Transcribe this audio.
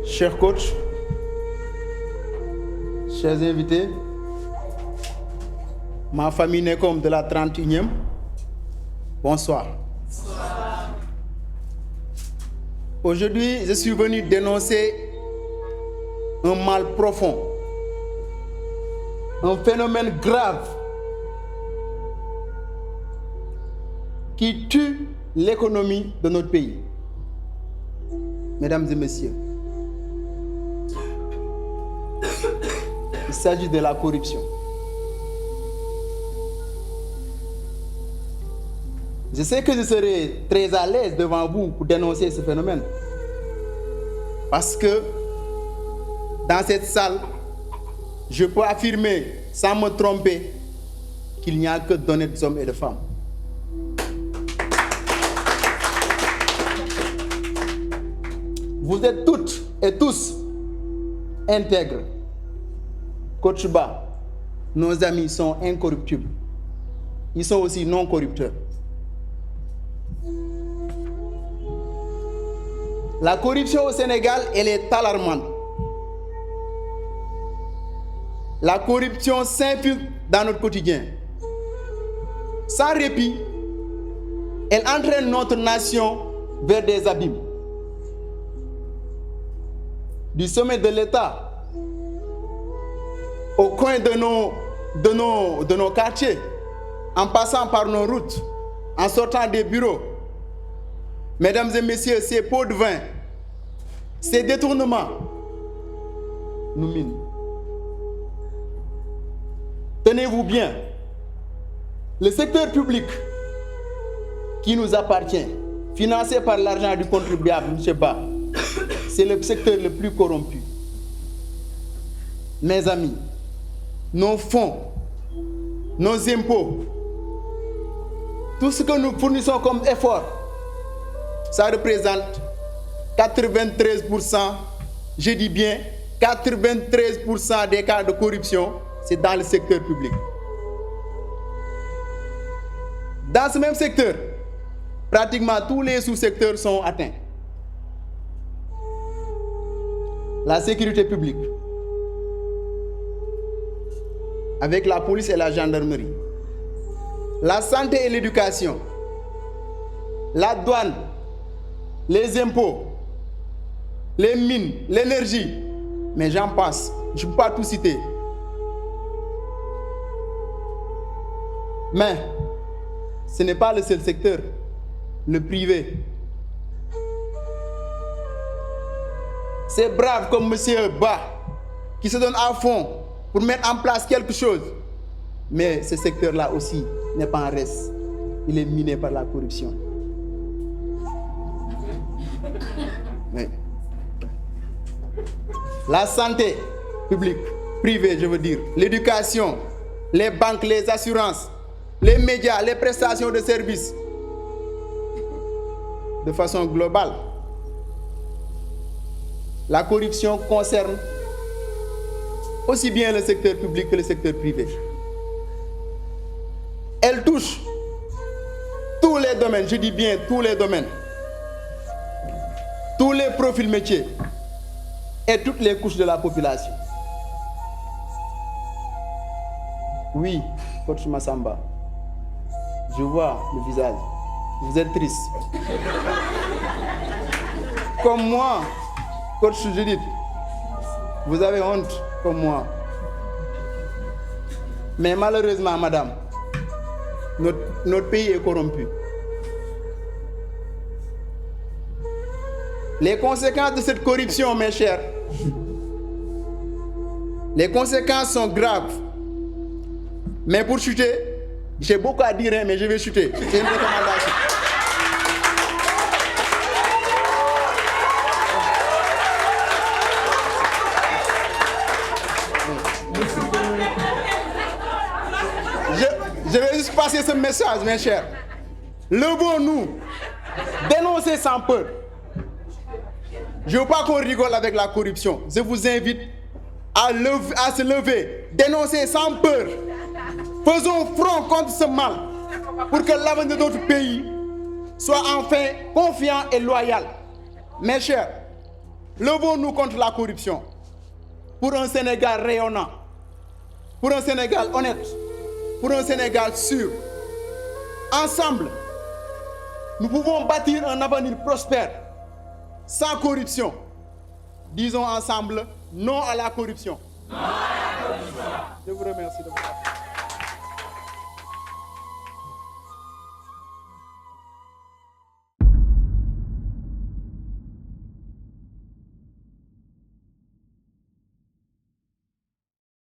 Chers coachs, chers invités, ma famille Nekom de la 31e, bonsoir. Bonsoir. Aujourd'hui, je suis venu dénoncer un mal profond, un phénomène grave qui tue l'économie de notre pays. Mesdames et messieurs, il s'agit de la corruption. Je sais que je serai très à l'aise devant vous pour dénoncer ce phénomène. Parce que dans cette salle, je peux affirmer, sans me tromper, qu'il n'y a que d'honnêtes hommes et de femmes. Vous êtes toutes et tous intègres. Coach Ba, nos amis sont incorruptibles. Ils sont aussi non corrupteurs. La corruption au Sénégal, elle est alarmante. La corruption s'infiltre dans notre quotidien. Sans répit, elle entraîne notre nation vers des abîmes. Du sommet de l'État au coin de nos quartiers, en passant par nos routes, en sortant des bureaux. Mesdames et messieurs, ces pots de vin, ces détournements nous minent. Tenez-vous bien, le secteur public qui nous appartient, financé par l'argent du contribuable, M. Ba, c'est le secteur le plus corrompu. Mes amis, nos fonds, nos impôts, tout ce que nous fournissons comme effort, ça représente 93%, je dis bien 93% des cas de corruption, c'est dans le secteur public. Dans ce même secteur, pratiquement tous les sous-secteurs sont atteints. La sécurité publique, avec la police et la gendarmerie, la santé et l'éducation, la douane, les impôts, les mines, l'énergie, mais j'en passe, je ne peux pas tout citer. Mais ce n'est pas le seul secteur, le privé. Ces braves comme M. Ba, qui se donnent à fond pour mettre en place quelque chose. Mais ce secteur-là aussi n'est pas en reste. Il est miné par la corruption. Oui. La santé publique, privée, je veux dire, l'éducation, les banques, les assurances, les médias, les prestations de services, de façon globale. La corruption concerne aussi bien le secteur public que le secteur privé. Elle touche tous les domaines, je dis bien tous les domaines, tous les profils métiers et toutes les couches de la population. Oui, coach Massamba, je vois le visage. Vous êtes triste. Comme moi, coach Judith, vous avez honte comme moi. Mais malheureusement, madame, notre pays est corrompu. Les conséquences de cette corruption, mes chers, les conséquences sont graves. Mais pour chuter, j'ai beaucoup à dire, mais je vais chuter. C'est une recommandation. Je vais juste passer ce message, mes chers. Levons-nous, dénoncez sans peur. Je ne veux pas qu'on rigole avec la corruption. Je vous invite à se lever, dénoncer sans peur. Faisons front contre ce mal pour que l'avenir de notre pays soit enfin confiant et loyal. Mes chers, Levons-nous contre la corruption. Pour un Sénégal rayonnant. Pour un Sénégal honnête. Pour un Sénégal sûr. Ensemble, nous pouvons bâtir un avenir prospère, sans corruption. Disons ensemble, non à la corruption. Non à la corruption. Je vous remercie de votre attention.